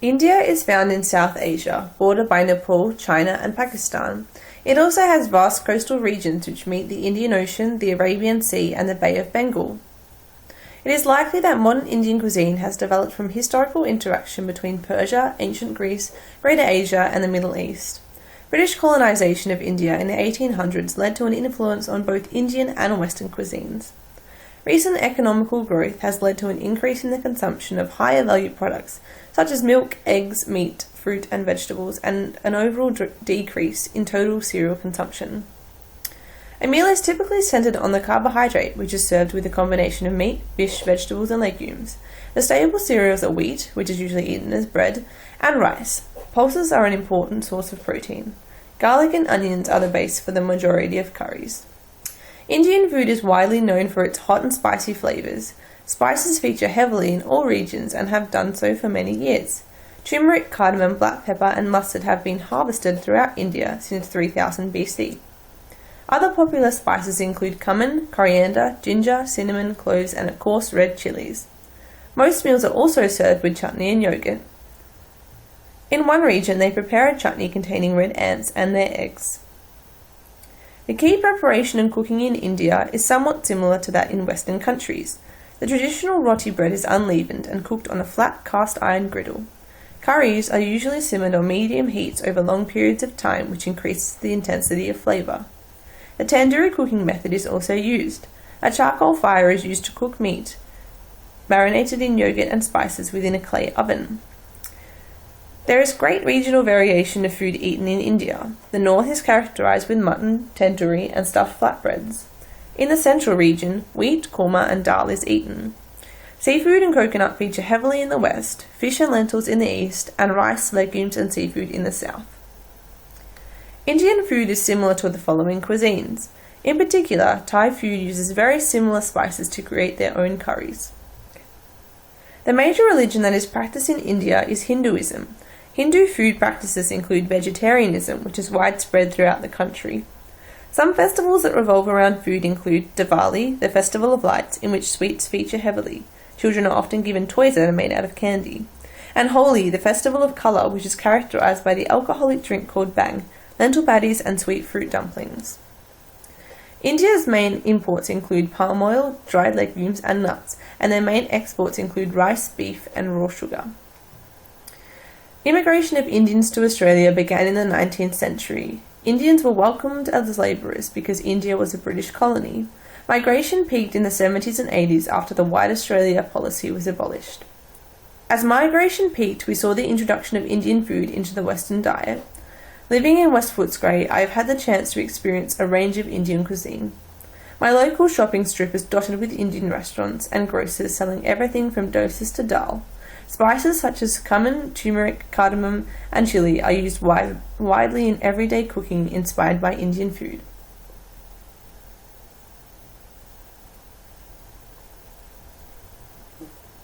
India is found in South Asia, bordered by Nepal, China, and Pakistan. It also has vast coastal regions which meet the Indian Ocean, the Arabian Sea, and the Bay of Bengal. It is likely that modern Indian cuisine has developed from historical interaction between Persia, ancient Greece, Greater Asia, and the Middle East. British colonization of India in the 1800s led to an influence on both Indian and Western cuisines. Recent economical growth has led to an increase in the consumption of higher value products such as milk, eggs, meat, fruit and vegetables, and an overall decrease in total cereal consumption. A meal is typically centered on the carbohydrate, which is served with a combination of meat, fish, vegetables and legumes. The staple cereals are wheat, which is usually eaten as bread, and rice. Pulses are an important source of protein. Garlic and onions are the base for the majority of curries. Indian food is widely known for its hot and spicy flavors. Spices feature heavily in all regions and have done so for many years. Turmeric, cardamom, black pepper and mustard have been harvested throughout India since 3000 BC. Other popular spices include cumin, coriander, ginger, cinnamon, cloves and of course red chilies. Most meals are also served with chutney and yogurt. In one region they prepare a chutney containing red ants and their eggs. The key preparation and cooking in India is somewhat similar to that in Western countries. The traditional roti bread is unleavened and cooked on a flat cast iron griddle. Curries are usually simmered on medium heats over long periods of time, which increases the intensity of flavour. The tandoori cooking method is also used. A charcoal fire is used to cook meat, marinated in yogurt and spices within a clay oven. There is great regional variation of food eaten in India. The north is characterized with mutton, tandoori, and stuffed flatbreads. In the central region, wheat, korma, and dal is eaten. Seafood and coconut feature heavily in the west, fish and lentils in the east, and rice, legumes, and seafood in the south. Indian food is similar to the following cuisines. In particular, Thai food uses very similar spices to create their own curries. The major religion that is practiced in India is Hinduism. Hindu food practices include vegetarianism, which is widespread throughout the country. Some festivals that revolve around food include Diwali, the festival of lights, in which sweets feature heavily. Children are often given toys that are made out of candy. And Holi, the festival of colour, which is characterized by the alcoholic drink called bang, lentil patties and sweet fruit dumplings. India's main imports include palm oil, dried legumes and nuts, and their main exports include rice, beef and raw sugar. Immigration of Indians to Australia began in the 19th century. Indians were welcomed as labourers because India was a British colony. Migration peaked in the 70s and 80s after the White Australia policy was abolished. As migration peaked, we saw the introduction of Indian food into the Western diet. Living in West Footscray, I have had the chance to experience a range of Indian cuisine. My local shopping strip is dotted with Indian restaurants and grocers selling everything from dosas to dal. Spices such as cumin, turmeric, cardamom, and chili are used widely in everyday cooking inspired by Indian food.